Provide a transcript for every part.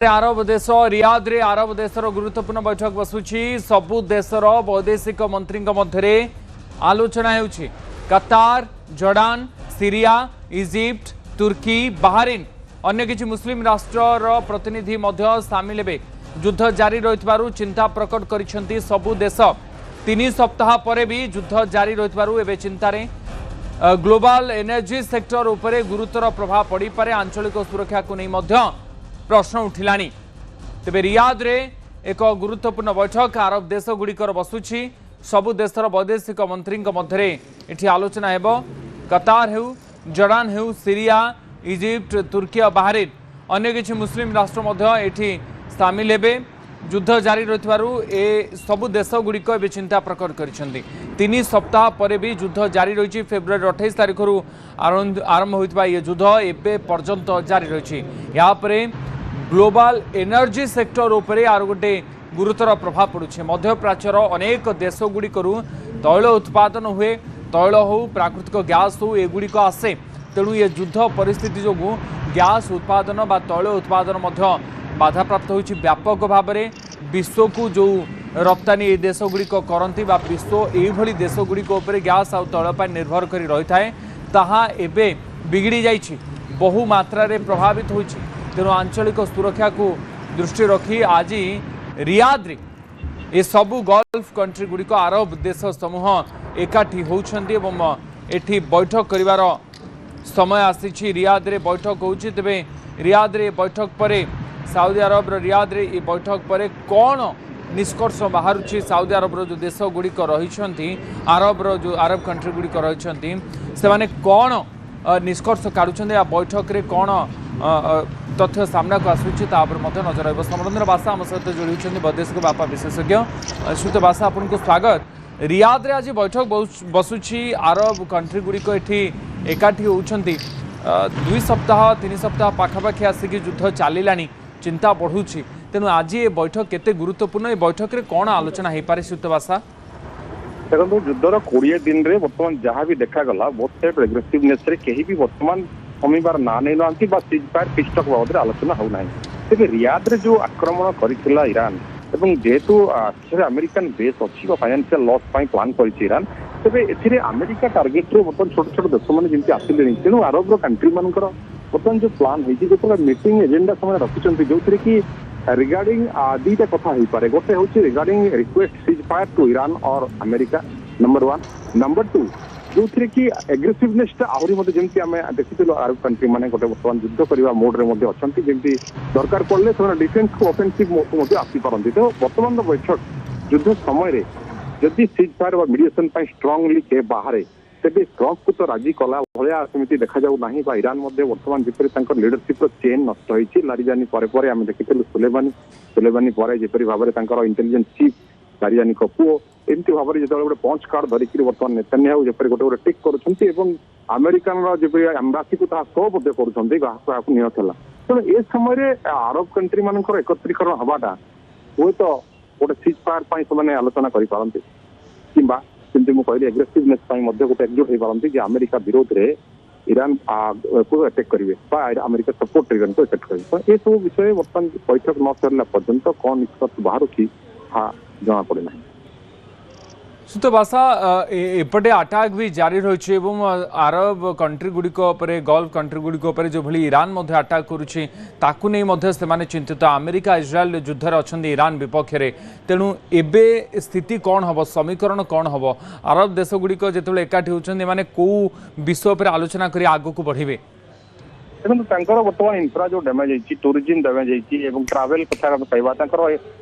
आरब देश रियाद रे आरब देशर गुरुत्वपूर्ण बैठक बसुची सबु देशर वैदेशिक मंत्री मध्य आलोचना होउची। कतार, जॉर्डान, सीरिया, इजिप्ट, तुर्की, बाहरीन अन्य किछि मुस्लिम राष्ट्र प्रतिनिधि मध्य सामिल हेबे। युद्ध जारी रहितबारु चिंता प्रकट करिसेंती सबु देश। 3 सप्ताह परे भी युद्ध जारी रहितबारु एबे चिंतारे ग्लोबल एनर्जी सेक्टर उपरे गुरुतर प्रभाव पड़ी पारे। आंचलिक सुरक्षा को नहीं मध्य प्रश्न उठिलानी। तेबे रियाद रे एक गुरुत्वपूर्ण बैठक आरब देश गुड़िकर बसुची। सबु देशर वैदेशिक मंत्री मध्य एठी आलोचना हेबो। कतार हेउ, जॉर्डान हेउ, सीरिया, इजिप्ट, तुर्की और बाहरीन अन्य किछि मुस्लिम राष्ट्र मध्य एठी सामिल हेबे। युद्ध जारी रहितबारु ए सबु देश गुड़िक ए चिंता प्रकट करिसेंती। 3 सप्ताह परे भी युद्ध जारी रही। फेब्रुआरी 28 तारिख आरंभ होइतबा ये युद्ध एबे पर्यंत जारी रही। या परे ग्लोबल एनर्जी सेक्टर उपरे आर गोटे गुरुतर प्रभाव पड़ुछे। मध्य प्राच्यर अनेक देश गुड़िकरू तैल उत्पादन हुए। तैल हो, प्राकृतिक गैस हो, एगुड़िक आसे। तेणु ये युद्ध परिस्थिति जो गैस उत्पादन बा तैल उत्पादन मध्य बाधाप्राप्त होइछि व्यापक भाव में। विश्व को जो रप्तानी ए देश गुड़िक करती विश्व यही देश गुड़िक गैस आ तैल पर निर्भर कर रही थाए ताहा एबे बिगड़ी जाइछि, बहु मात्रा रे प्रभावित होइछि। तेणु आंचलिक सुरक्षा को दृष्टि रखी आज रियाद रे ए सबु गल्फ कंट्री गुड़िक आरब देश समूह एकाठी होउछन्ती एवं एठी बैठक करिवार समय आसीछि। रियाद रे बैठक होउछि। तेबे रियाद रे बैठक परे सऊदी अरब रियाद रे ए बैठक परे कौन निष्कर्ष बाहरुछि? सऊदी अरब जो देश गुड़िक रही आरब जो आरब कंट्री गुड़िक रही से माने कौन निष्कर्ष काढ़ुछन्ते या बैठक रे कौन तथ्य सामना को आसुछि नजर रहिबो। समरेंद्र बासा आम सहित जोड़ी होइछन्ति वैदेशिक व्यापार विशेषज्ञ श्रुत बासा, आपनको स्वागत। रियाद रे आज बैठक बसुछि आरब कंट्री गुड़िक एठी एकाठी होउछन्ति। 2 सप्ताह 3 सप्ताह पाखापाखि आसिक युद्ध चलिलानी, चिंता बढ़ुछि। तेणु आज ये बैठक केते गुरुत्वपूर्ण? ये बैठक रे कौन आलोचना हो पारे श्रुत बासा? देखो युद्धर 20 दिन रे बर्तमान जहाँ भी देखा बोथ साइड एग्रेसिवनेस रे कहीं भी बर्तमान कमिबार ना नहीं नांती बा सीज फायर पिस्टक बाबद आलोचना हो ना। तेज रियाद रे जो आक्रमण करिथिला ईरान एवं जेहेतु अमेरिकन बेस अच्छी फाइनेंशियल लॉस प्लान करिछि ईरान, तेबे एथिरे अमेरिका टार्गेट रे बर्तमान छोट छोट देश माने जेंति आसिलेनी। तेणु अरब कंट्री मानकर बर्तमान जो प्लान होइछि जो मीटिंग एजेंडा समय रखिछन्ति जो कि रिगार्डिंग 2टा कथा हो पारे। गोटे हूँ regarding request ceasefire to Iran और अमेरिका, नंबर 1। नंबर 2 जो थी कि एग्रेसिवनेस आहरी जमी आम देखी अरब कंट्री मैंने गोटे बर्तमान युद्ध करने मोड्रे अच्छा जमी दरकार पड़े से डिफेन्स को ऑफेंसिव मोड को आसीपारती। तो बर्तमान बैठक युद्ध समय जदि सीज फायर मीडिएशन स्ट्रांगली के बाहर तेज ट्रम्प को तो राजी कला भाया सेमती देखा जाऊ ना। ईरान बर्तमान जिपर लीडरशिप चेन नष्ट होती लारिजानी पर आम देखी सुलेमानी पर जपरी भाव में इंटेलिजेंस चीफ लारिजानी पुओ एमती भाव में जो गोटे पंच कार्ड धरिकी बर्तमान नेतान्याहू जपरी गोटे गोटे टिक कर अमेरिकान जपरी एम्बासी को शो बोधे कर निहला। तेणु ए समय अरब कंट्री मान एकत्रीकरण हवाटा हुए तो गोटे सीज फायर से आलोचना करपारती कि कहली एग्रेसिवनेस गोटे एकजुट हो पारती अमेरिका विरोध में ईरान को अटैक करेंगे अमेरिका सपोर्ट ईरान को अटैक करेंगे। तो ये सब विषय बर्तमान बैठक न सरला पर्यंत कौन निष्कर्ष बाहर जना पड़े ना। सुत बासा एपटे अटैक भी जारी रही आरब कंट्री गुड़िक गल्फ कंट्री गुड़िक जो भली ईरान अटैक करुच्ची ताकू नहीं मध्य से चिंतित। अमेरिका इज्राएल युद्धर अच्छा ईरान विपक्ष में। तेणु एबे स्थिति कौन हम, समीकरण कौन हम? आरब देश गुड़िक जो एकाठी होती माने कौ विषय पर आलोचना कर आग को बढ़े? देखो बर्तमान इंफ्रा जो डैमेज होती टूरिज्म डैमेज होती ट्रावेल कथा कहवा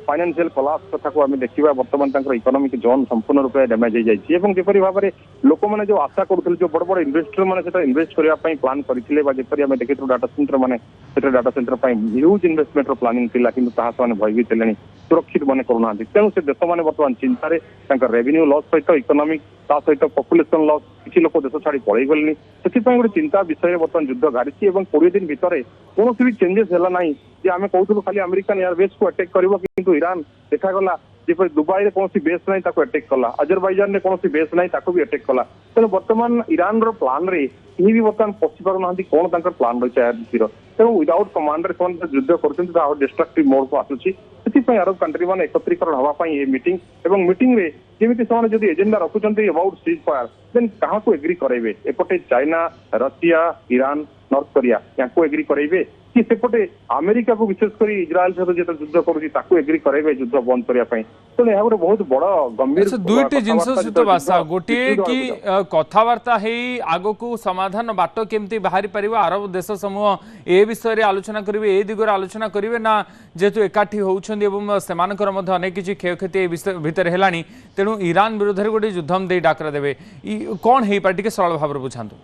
फाइनेंशियल कोलाप्स कथा को आम देखा बर्तमान इकोनॉमिक जोन संपूर्ण रूप डैमेज हो जाए। जपरी भाव में लोक मैंने जो आशा करुले जो बड़ बड़ इन्वेस्टर मैंने इन्वेस्ट करने प्लान करते जपरी आम देखी डाटा सेंटर मैंने data centre huge investment planning थी कि भयभीत है सुरक्षित मन करूना। तेणु से देश मैंने बर्तमान चिंतार रेवेन्यू लॉस सहित इकोनॉमिक सहित पॉपुलेशन लॉस किसी लोक देश छाड़ी पलि गले से गोटे चिंता विषय बर्तमान युद्ध गाड़ी 20 दिन भितर कौन भी चेंजेस है ना जे आम कहूँ खाली अमेरिकन एयरबेस को अटैक कर ईरान देखागला जपरी दुबई में कौन बेस ना अटैक कला, अजरबैजान में कौन बेस ना भी अटैक कला। तेणु बर्तमान ईरान प्लान रे भी बर्तमान पशि पार ना कौन प्लान रही है ତେଣୁ ୱିଦାଉଟ୍ କମାଣ୍ଡରେ ସେମାନେ ଯୁଦ୍ଧ କରୁଛନ୍ତି ତାହା ଡିଷ୍ଟ୍ରକ୍ଟିଭ ମୋଡକୁ ଆସୁଛି। ସେଥିପାଇଁ ଆରବ କଣ୍ଟ୍ରି ମାନେ ଏକତ୍ରୀକରଣ ହେବା ପାଇଁ ଏ ମିଟିଂ ଏବଂ ମିଟିଂରେ ଯେମିତି ସେମାନେ ଯଦି ଏଜେଣ୍ଡା ରଖୁଛନ୍ତି ଅବାଉଟ୍ ସିଜ୍ ଫାୟାର ଦେନ୍ କାହାକୁ ଏଗ୍ରି କରାଇବେ? ଏପଟେ China, Russia, Iran, north Korea ୟାଙ୍କୁ ଏଗ୍ରି କରାଇବେ कि सेपटे अमेरिका को विशेष कर इज्राएल सहित जो युद्ध करुँच एग्री कराइबे युद्ध बंद करने तेणु यह बहुत बड़ गंभीर दुईटी जिनस सहित बासा गोटे कि कथबार्ता आग को समाधान बाट केमती बाहरी पार अरब देश समूह ए विषय आलोचना करेंगे ए दिगरे आलोचना करेंगे ना जेहेतु एकाठी होती अनेक किसी क्षयक्षति भितर है तेणु ईरान विरोध में गोटे युद्धम दे डाकरा देवे कौन हो पारे टे सरल भाव बुझातु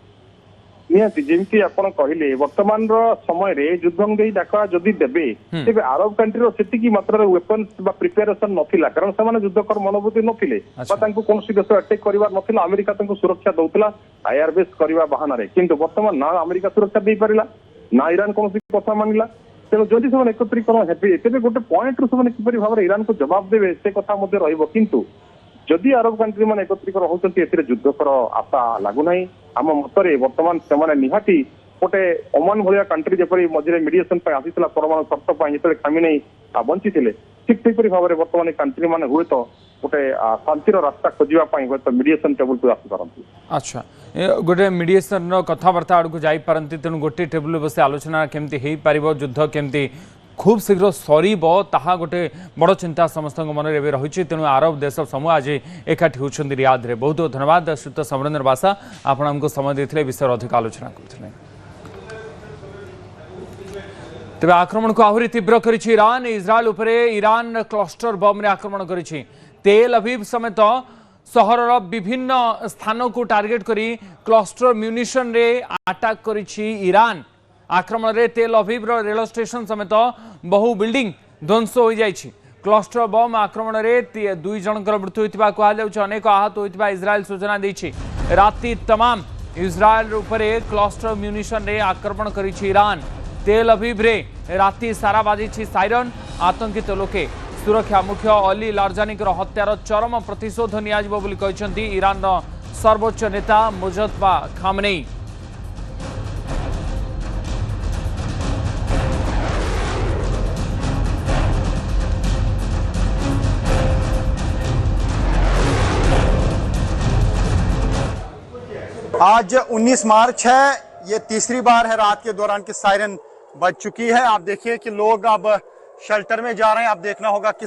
निहाती जमी आप कहले वर्तमान समय रे युद्धम दे डाकरा जदि देबे तेबे अरब कंट्री से मात्रा वेपन्स प्रिपेरेसन नथिला कारण से युद्ध कर मनोभूति नथिले कौन देश अटैक कर नथिला अमेरिका सुरक्षा दौला आईआर बेस करने बहाना किंतु वर्तमान ना अमेरिका सुरक्षा दे पारिला ना ईरान कौन कथा मानिला तेणु जदि से एकत्रीकरण हे तेज गोटे पॉइंट रु किपरि भाव ईरान को जवाब देवे से कथा किंतु जदि अरब कंट्री मान एकत्रीकरण होती युद्ध कर आशा लगुना आम मतरे वर्तमान से निहाती गोटे ओमान भाया कंट्री जपरी मझे मिडिएसन आसीला परमाणु शर्त जो खामी नहीं बंची ठीक सेपरी भाव में वर्तमान कंट्री मैंने हुए तो गोटे शांतिर रास्ता खोजापी हूँ मिडिएसन टेबुल को आसपारती। अच्छा गोटे मिडिएसन कथबार्ता आड़ को जापारती तेणु गोटे टेबुल बस आलोचना केमती हो पार युद्ध केमती खूब शीघ्र सरीब ताहा गोटे बड़ चिंता समस्त मन में रही तेणु अरब देश समूह आज एकाठी होती रियाद रे। बहुत बहुत धन्यवाद श्रीयुत समरेंद्र बासा आपण आमको समय देते विषय अधिक आलोचना करते। तेज आक्रमण को आहरी तीव्र कर ईरान इज्राएल उपरे ईरान क्लस्टर बम रे आक्रमण कर तेल अवीव समेत सहरर विभिन्न स्थान को टार्गेट करी क्लस्टर म्यूनिशन रे अटैक कर ईरान आक्रमण रे तेल अवीव रेल स्टेशन समेत बहु बिल्डिंग ध्वंस हो जाइछि। क्लस्टर बम आक्रमण रे 2 जनकर मृत्यु होइतिबा कहल जाउछि अनेक आहत होइतिबा इज्राएल सूचना दैछि। राति तमाम इज्राएल उपरे क्लस्टर म्यूनिशन रे आक्रमण करिछि ईरान तेल अवीव रे राति सारा बाजिछि साइरन आतंकित लोके सुरक्षा मुख्य अली लारजानी हत्यार चरम प्रतिशोध नियाजिबो बोली कहिसंती ईरान सर्वोच्च नेता मुजतबा खामनेई। आज 19 मार्च है, ये तीसरी बार है रात के दौरान कि सायरन बज चुकी है। आप देखिए कि लोग अब शेल्टर में जा रहे हैं। आप देखना होगा कि